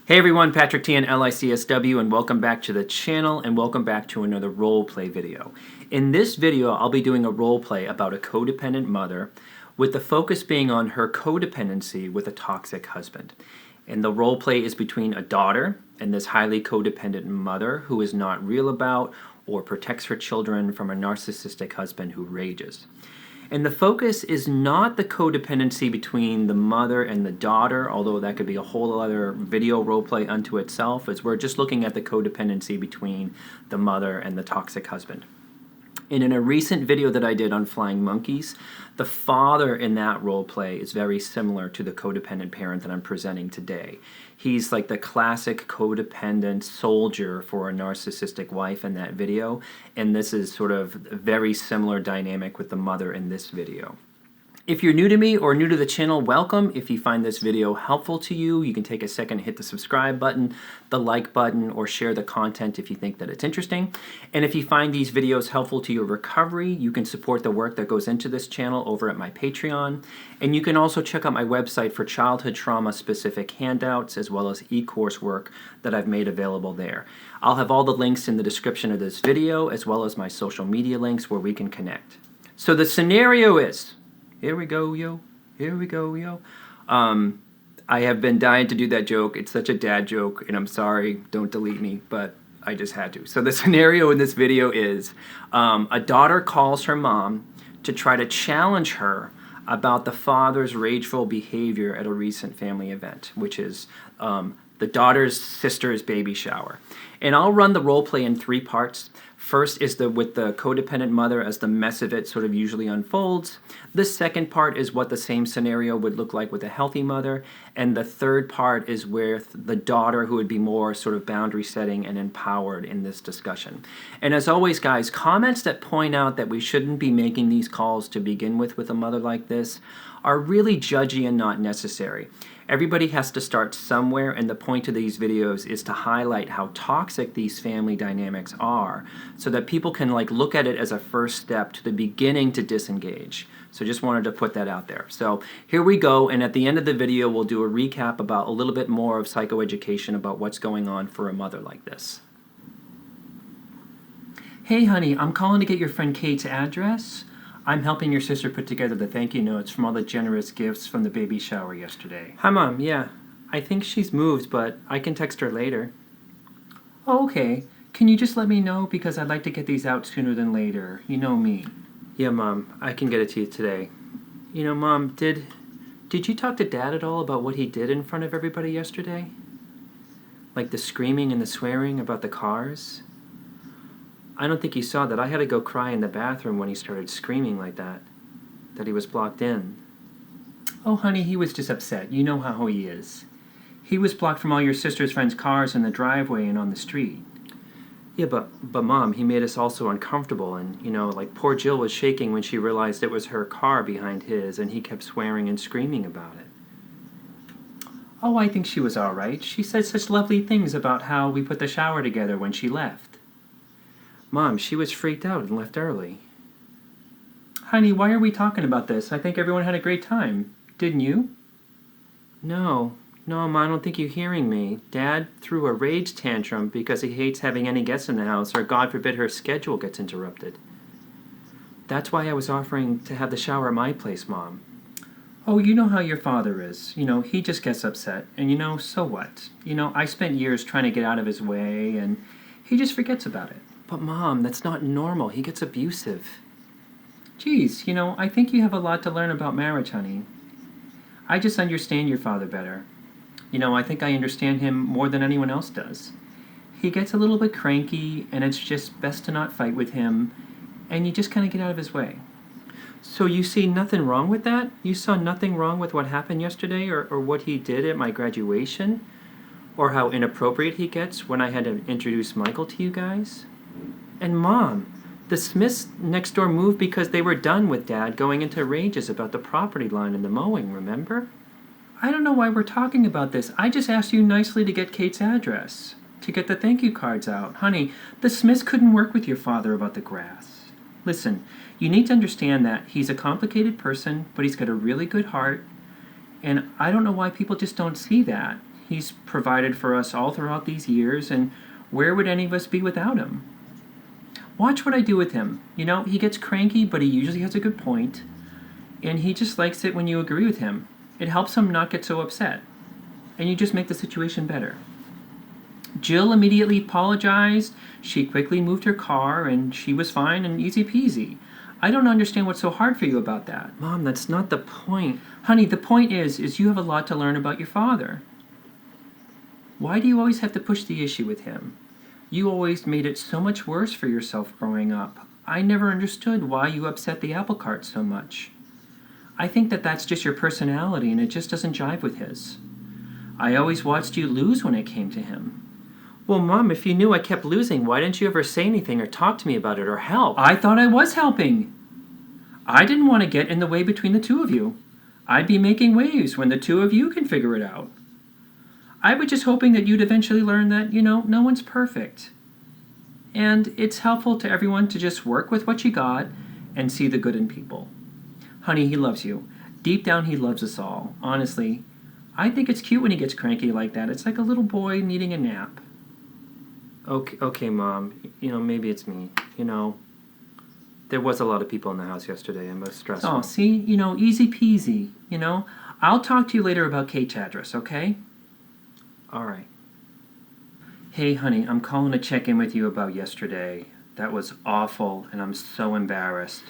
Hey everyone, Patrick Teahan, LICSW, and welcome back to the channel, and welcome back to another role play video. In this video, I'll be doing a role play about a codependent mother, with the focus being on her codependency with a toxic husband. And the role play is between a daughter and this highly codependent mother who is not real about or protects her children from a narcissistic husband who rages. And the focus is not the codependency between the mother and the daughter, although that could be a whole other video roleplay unto itself, as we're just looking at the codependency between the mother and the toxic husband. And in a recent video that I did on flying monkeys, the father in that role play is very similar to the codependent parent that I'm presenting today. He's like the classic codependent soldier for a narcissistic wife in that video, and this is sort of a very similar dynamic with the mother in this video. If you're new to me or new to the channel, welcome. If you find this video helpful to you, you can take a second to hit the subscribe button, the like button, or share the content if you think that it's interesting. And if you find these videos helpful to your recovery, you can support the work that goes into this channel over at my Patreon. And you can also check out my website for childhood trauma-specific handouts, as well as e-coursework that I've made available there. I'll have all the links in the description of this video, as well as my social media links where we can connect. So the scenario is... Here we go, yo. Here we go, yo. I have been dying to do that joke. It's such a dad joke, and I'm sorry. Don't delete me, but I just had to. So the scenario in this video is a daughter calls her mom to try to challenge her about the father's rageful behavior at a recent family event, which is the daughter's sister's baby shower. And I'll run the role play in 3 parts. First is with the codependent mother as the mess of it sort of usually unfolds. The second part is what the same scenario would look like with a healthy mother. And the third part is with the daughter, who would be more sort of boundary setting and empowered in this discussion. And as always, guys, comments that point out that we shouldn't be making these calls to begin with a mother like this are really judgy and not necessary. Everybody has to start somewhere, and the point of these videos is to highlight how toxic these family dynamics are so that people can look at it as a first step to the beginning to disengage. So just wanted to put that out there. So here we go, and at the end of the video we'll do a recap about a little bit more of psychoeducation about what's going on for a mother like this. Hey honey, I'm calling to get your friend Kate's address. I'm helping your sister put together the thank you notes from all the generous gifts from the baby shower yesterday. Hi Mom, yeah. I think she's moved, but I can text her later. Oh, okay. Can you just let me know, because I'd like to get these out sooner than later. You know me. Yeah Mom, I can get it to you today. You know Mom, did you talk to Dad at all about what he did in front of everybody yesterday? Like the screaming and the swearing about the cars? I don't think you saw that. I had to go cry in the bathroom when he started screaming like that he was blocked in. Oh, honey, he was just upset. You know how he is. He was blocked from all your sister's friends' cars in the driveway and on the street. Yeah, but Mom, he made us all so uncomfortable, and, poor Jill was shaking when she realized it was her car behind his, and he kept swearing and screaming about it. Oh, I think she was all right. She said such lovely things about how we put the shower together when she left. Mom, she was freaked out and left early. Honey, why are we talking about this? I think everyone had a great time. Didn't you? No, Mom, I don't think you're hearing me. Dad threw a rage tantrum because he hates having any guests in the house, or God forbid her schedule gets interrupted. That's why I was offering to have the shower at my place, Mom. Oh, you know how your father is. He just gets upset. And so what? I spent years trying to get out of his way, and he just forgets about it. But Mom, that's not normal. He gets abusive. Geez, I think you have a lot to learn about marriage, honey. I just understand your father better. I think I understand him more than anyone else does. He gets a little bit cranky, and it's just best to not fight with him, and you just kind of get out of his way. So you see nothing wrong with that? You saw nothing wrong with what happened yesterday, or what he did at my graduation? Or how inappropriate he gets when I had to introduce Michael to you guys? And Mom, the Smiths next door moved because they were done with Dad going into rages about the property line and the mowing, remember? I don't know why we're talking about this. I just asked you nicely to get Kate's address, to get the thank you cards out. Honey, the Smiths couldn't work with your father about the grass. Listen, you need to understand that he's a complicated person, but he's got a really good heart, and I don't know why people just don't see that. He's provided for us all throughout these years, and where would any of us be without him? Watch what I do with him. You know, he gets cranky, but he usually has a good point, and he just likes it when you agree with him. It helps him not get so upset, and you just make the situation better. Jill immediately apologized. She quickly moved her car, and she was fine and easy peasy. I don't understand what's so hard for you about that. Mom, that's not the point. Honey, the point is you have a lot to learn about your father. Why do you always have to push the issue with him? You always made it so much worse for yourself growing up. I never understood why you upset the apple cart so much. I think that that's just your personality, and it just doesn't jive with his. I always watched you lose when it came to him. Well, Mom, if you knew I kept losing, why didn't you ever say anything or talk to me about it or help? I thought I was helping. I didn't want to get in the way between the two of you. I'd be making waves when the two of you can figure it out. I was just hoping that you'd eventually learn that, no one's perfect. And it's helpful to everyone to just work with what you got and see the good in people. Honey, he loves you. Deep down, he loves us all. Honestly, I think it's cute when he gets cranky like that. It's like a little boy needing a nap. Okay, Mom. Maybe it's me. There was a lot of people in the house yesterday, and it was stressful. Oh, see? Easy peasy. I'll talk to you later about Kate's address, okay? All right. Hey, honey, I'm calling to check in with you about yesterday. That was awful, and I'm so embarrassed.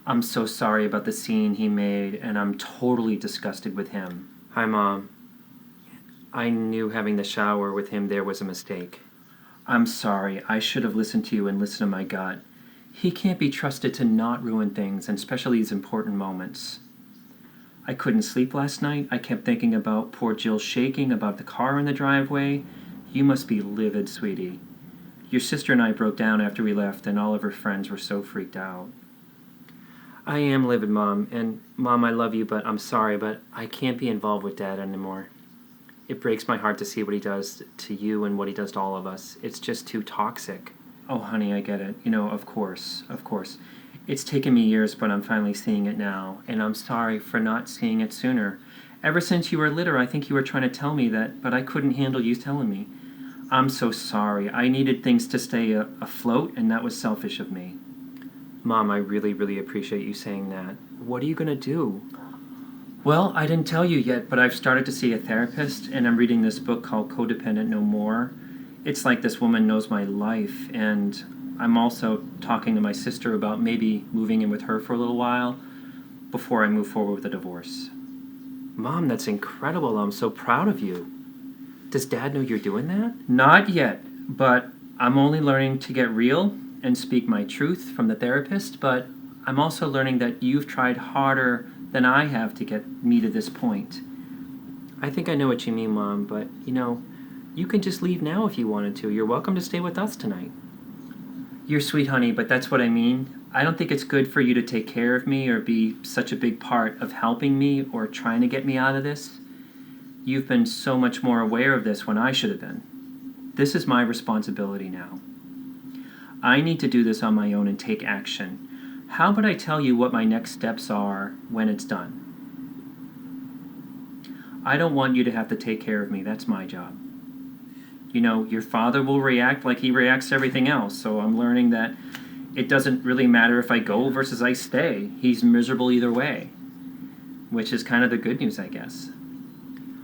I'm so sorry about the scene he made, and I'm totally disgusted with him. Hi, Mom. I knew having the shower with him there was a mistake. I'm sorry. I should have listened to you and listened to my gut. He can't be trusted to not ruin things, and especially these important moments. I couldn't sleep last night. I kept thinking about poor Jill shaking about the car in the driveway. You must be livid, sweetie. Your sister and I broke down after we left, and all of her friends were so freaked out. I am livid, Mom. And, Mom, I love you, but I'm sorry, but I can't be involved with Dad anymore. It breaks my heart to see what he does to you and what he does to all of us. It's just too toxic. Oh, honey, I get it. Of course. It's taken me years, but I'm finally seeing it now, and I'm sorry for not seeing it sooner. Ever since you were little, I think you were trying to tell me that, but I couldn't handle you telling me. I'm so sorry. I needed things to stay afloat, and that was selfish of me. Mom, I really, really appreciate you saying that. What are you going to do? Well, I didn't tell you yet, but I've started to see a therapist, and I'm reading this book called Codependent No More. It's like this woman knows my life, and I'm also talking to my sister about maybe moving in with her for a little while before I move forward with a divorce. Mom, that's incredible. I'm so proud of you. Does Dad know you're doing that? Not yet, but I'm only learning to get real and speak my truth from the therapist, but I'm also learning that you've tried harder than I have to get me to this point. I think I know what you mean, Mom, but, you can just leave now if you wanted to. You're welcome to stay with us tonight. You're sweet, honey, but that's what I mean. I don't think it's good for you to take care of me or be such a big part of helping me or trying to get me out of this. You've been so much more aware of this when I should have been. This is my responsibility now. I need to do this on my own and take action. How about I tell you what my next steps are when it's done? I don't want you to have to take care of me. That's my job. Your father will react like he reacts to everything else, so I'm learning that it doesn't really matter if I go versus I stay. He's miserable either way, which is kind of the good news, I guess.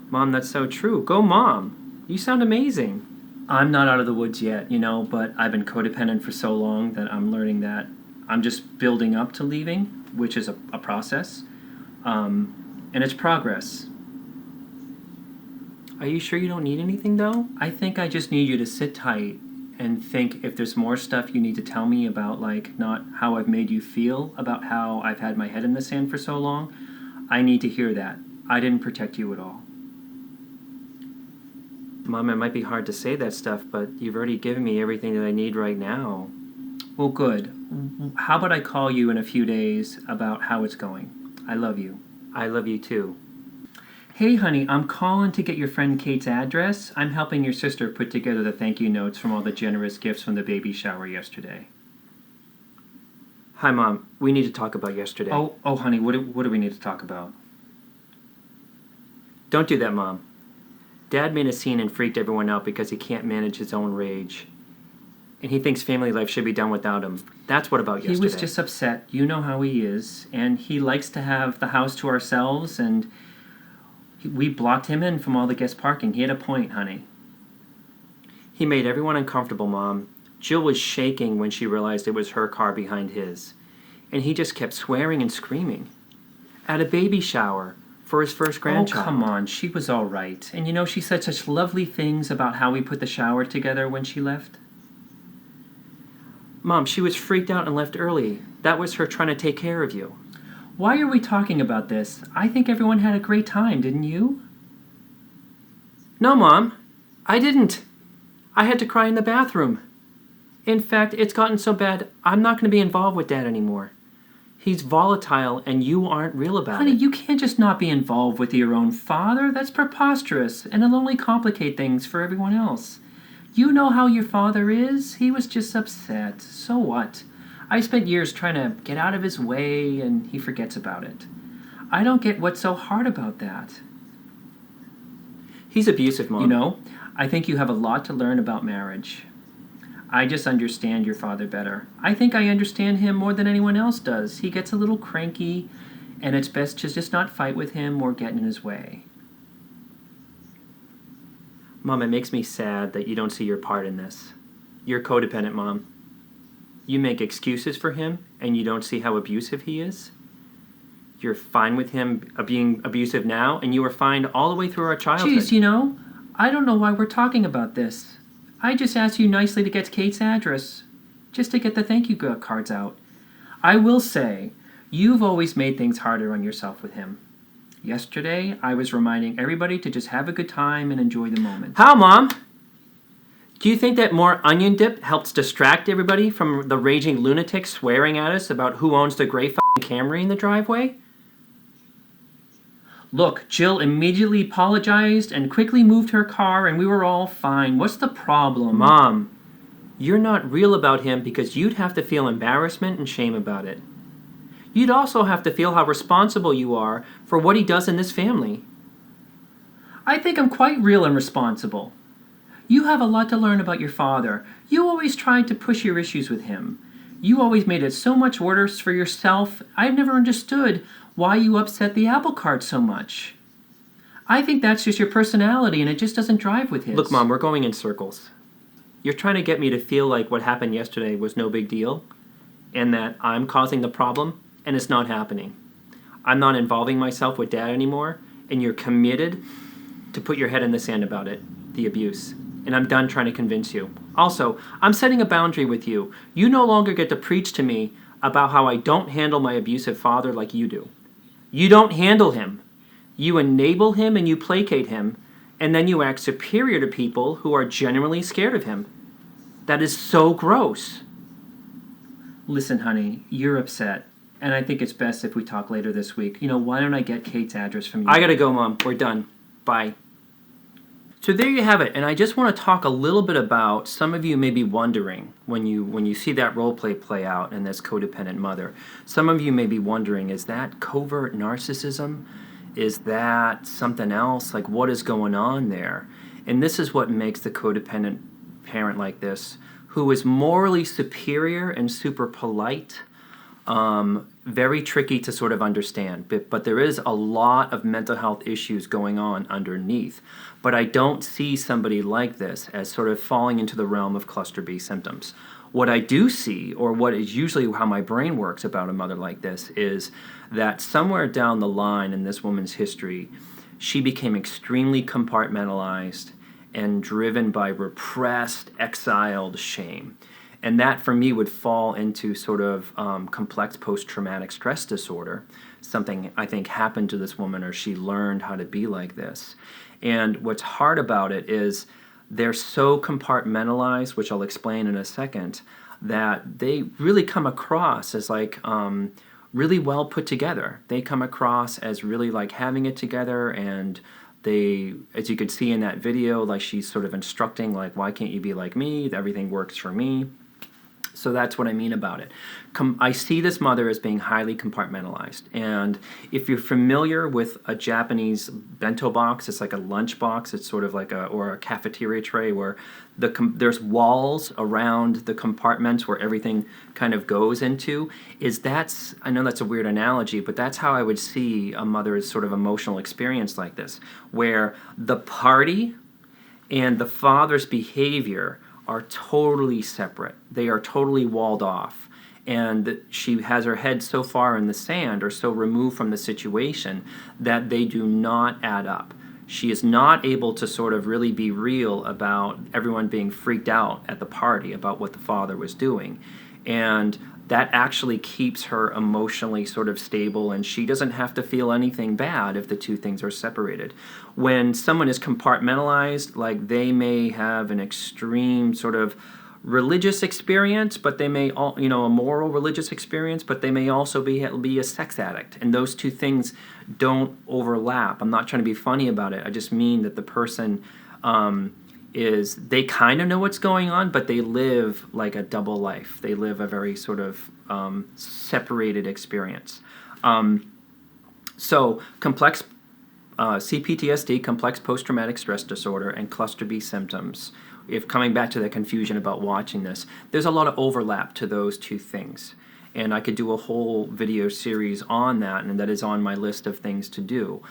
Mom, that's so true. Go, Mom. You sound amazing. I'm not out of the woods yet, but I've been codependent for so long that I'm learning that I'm just building up to leaving, which is a process, and it's progress. Are you sure you don't need anything, though? I think I just need you to sit tight and think if there's more stuff you need to tell me about, like not how I've made you feel, about how I've had my head in the sand for so long. I need to hear that. I didn't protect you at all. Mom, it might be hard to say that stuff, but you've already given me everything that I need right now. Well, good. How about I call you in a few days about how it's going? I love you. I love you, too. Hey, honey, I'm calling to get your friend Kate's address. I'm helping your sister put together the thank you notes from all the generous gifts from the baby shower yesterday. Hi, Mom. We need to talk about yesterday. Oh, honey, what do we need to talk about? Don't do that, Mom. Dad made a scene and freaked everyone out because he can't manage his own rage. And he thinks family life should be done without him. That's what about yesterday. He was just upset. You know how he is. And he likes to have the house to ourselves, and we blocked him in from all the guest parking. He had a point, honey. He made everyone uncomfortable, Mom. Jill was shaking when she realized it was her car behind his. And he just kept swearing and screaming. At a baby shower for his first grandchild. Oh, come on. She was all right. And you know, she said such lovely things about how we put the shower together when she left. Mom, she was freaked out and left early. That was her trying to take care of you. Why are we talking about this? I think everyone had a great time, didn't you? No, Mom. I didn't. I had to cry in the bathroom. In fact, it's gotten so bad, I'm not going to be involved with Dad anymore. He's volatile, and you aren't real about Honey, it. you can't just not be involved with your own father. That's preposterous, and it'll only complicate things for everyone else. You know how your father is. He was just upset. So what? I spent years trying to get out of his way, and he forgets about it. I don't get what's so hard about that. He's abusive, Mom. You know, I think you have a lot to learn about marriage. I just understand your father better. I think I understand him more than anyone else does. He gets a little cranky, and it's best to just not fight with him or get in his way. Mom, it makes me sad that you don't see your part in this. You're codependent, Mom. You make excuses for him, and you don't see how abusive he is. You're fine with him being abusive now, and you were fine all the way through our childhood. Geez, you know, I don't know why we're talking about this. I just asked you nicely to get Kate's address, just to get the thank you cards out. I will say, you've always made things harder on yourself with him. Yesterday, I was reminding everybody to just have a good time and enjoy the moment. How, Mom? Do you think that more onion dip helps distract everybody from the raging lunatic swearing at us about who owns the gray f***ing Camry in the driveway? Look, Jill immediately apologized and quickly moved her car, and we were all fine. What's the problem? Mom, you're not real about him because you'd have to feel embarrassment and shame about it. You'd also have to feel how responsible you are for what he does in this family. I think I'm quite real and responsible. You have a lot to learn about your father. You always tried to push your issues with him. You always made it so much worse for yourself. I've never understood why you upset the apple cart so much. I think that's just your personality, and it just doesn't drive with his. Look, Mom, we're going in circles. You're trying to get me to feel like what happened yesterday was no big deal, and that I'm causing the problem, and it's not happening. I'm not involving myself with Dad anymore, and you're committed to put your head in the sand about it, the abuse. And I'm done trying to convince you. Also, I'm setting a boundary with you. You no longer get to preach to me about how I don't handle my abusive father like you do. You don't handle him. You enable him and you placate him, and then you act superior to people who are genuinely scared of him. That is so gross. Listen, honey, you're upset, and I think it's best if we talk later this week. You know, why don't I get Kate's address from you? I gotta go, Mom. We're done. Bye. So there you have it, and I just want to talk a little bit about, some of you may be wondering, when you see that role play out in this codependent mother, some of you may be wondering, is that covert narcissism? Is that something else? Like, what is going on there? And this is what makes the codependent parent like this, who is morally superior and super polite, very tricky to sort of understand, but there is a lot of mental health issues going on underneath. But I don't see somebody like this as sort of falling into the realm of cluster B symptoms. What I do see, or what is usually how my brain works about a mother like this, is that somewhere down the line in this woman's history, she became extremely compartmentalized and driven by repressed, exiled shame. And that, for me, would fall into sort of complex post-traumatic stress disorder. Something, I think, happened to this woman, or she learned how to be like this. And what's hard about it is they're so compartmentalized, which I'll explain in a second, that they really come across as like really well put together. They come across as really like having it together, and they, as you could see in that video, like she's sort of instructing, like, why can't you be like me? Everything works for me. So that's what I mean about it. I see this mother as being highly compartmentalized. And if you're familiar with a Japanese bento box, it's like a lunch box. It's sort of like or a cafeteria tray where there's walls around the compartments where everything kind of goes into. I know that's a weird analogy, but that's how I would see a mother's sort of emotional experience like this, where the party and the father's behavior are totally separate. They are totally walled off. And she has her head so far in the sand or so removed from the situation that they do not add up. She is not able to sort of really be real about everyone being freaked out at the party about what the father was doing. And that actually keeps her emotionally sort of stable, and she doesn't have to feel anything bad if the two things are separated. When someone is compartmentalized, like they may have an extreme sort of religious experience, but they may a moral religious experience, but they may also be a sex addict, and those two things don't overlap. I'm not trying to be funny about it. I just mean that the person they kind of know what's going on, but they live like a double life. They live a very sort of separated experience. So complex c-ptsd, complex post-traumatic stress disorder, and cluster B symptoms, if coming back to the confusion about watching this, there's a lot of overlap to those two things. And I could do a whole video series on that, and that is on my list of things to do.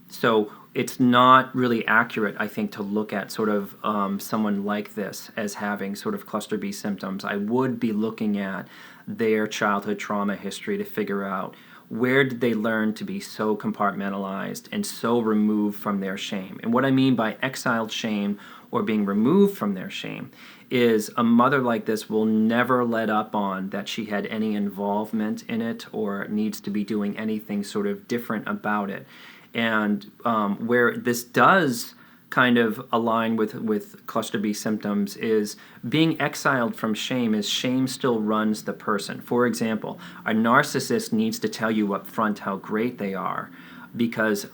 So it's not really accurate, I think, to look at sort of someone like this as having sort of cluster B symptoms. I would be looking at their childhood trauma history to figure out where did they learn to be so compartmentalized and so removed from their shame. And what I mean by exiled shame or being removed from their shame is a mother like this will never let up on that she had any involvement in it or needs to be doing anything sort of different about it. And where this does kind of align with cluster B symptoms is being exiled from shame is shame still runs the person. For example, a narcissist needs to tell you up front how great they are, because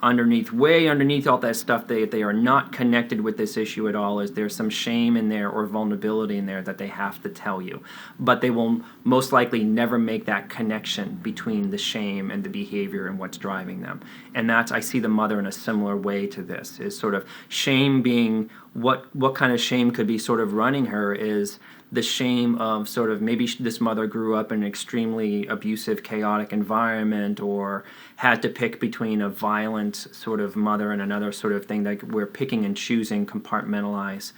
way underneath all that stuff, they are not connected with this issue at all. Is there's some shame in there or vulnerability in there that they have to tell you. But they will most likely never make that connection between the shame and the behavior and what's driving them. And I see the mother in a similar way to this, is sort of shame being, what kind of shame could be sort of running her is the shame of sort of maybe this mother grew up in an extremely abusive, chaotic environment, or had to pick between a violent sort of mother and another sort of thing that we're picking and choosing, compartmentalize.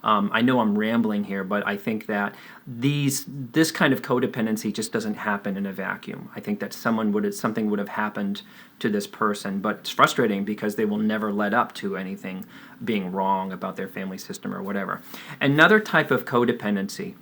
I know I'm rambling here, but I think that this kind of codependency just doesn't happen in a vacuum. I think that something would have happened to this person, but it's frustrating because they will never let up to anything being wrong about their family system or whatever. Another type of codependency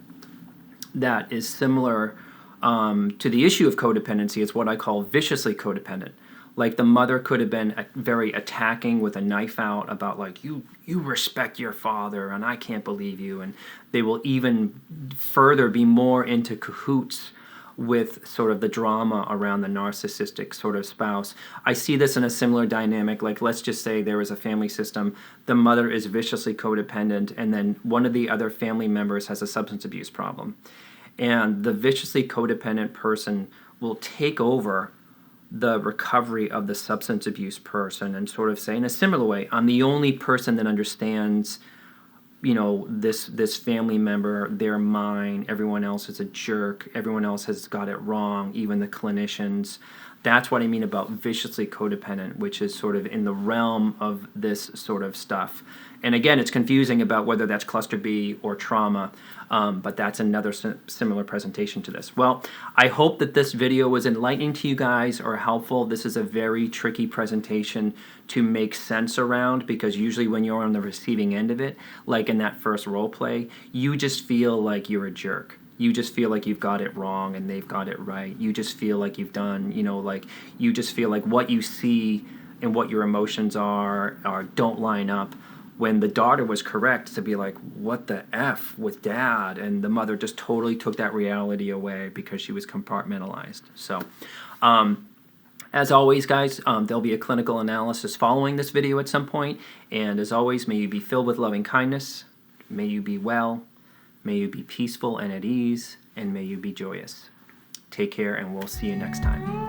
that is similar to the issue of codependency is what I call viciously codependent. Like the mother could have been very attacking with a knife out about like, you respect your father and I can't believe you. And they will even further be more into cahoots with sort of the drama around the narcissistic sort of spouse. I see this in a similar dynamic. Like, let's just say there is a family system. The mother is viciously codependent, and then one of the other family members has a substance abuse problem. And the viciously codependent person will take over the recovery of the substance abuse person and sort of say in a similar way, I'm the only person that understands, this family member, they're mine, everyone else is a jerk, everyone else has got it wrong, even the clinicians. That's what I mean about viciously codependent, which is sort of in the realm of this sort of stuff. And again, it's confusing about whether that's cluster B or trauma, but that's another similar presentation to this. Well, I hope that this video was enlightening to you guys or helpful. This is a very tricky presentation to make sense around, because usually when you're on the receiving end of it, like in that first role play, you just feel like you're a jerk. You just feel like you've got it wrong and they've got it right. You just feel like you've done, you just feel like what you see and what your emotions are don't line up. When the daughter was correct to be like, what the F with dad? And the mother just totally took that reality away because she was compartmentalized. So, as always, guys, there'll be a clinical analysis following this video at some point. And as always, may you be filled with loving kindness. May you be well. May you be peaceful and at ease. and may you be joyous. Take care, and we'll see you next time.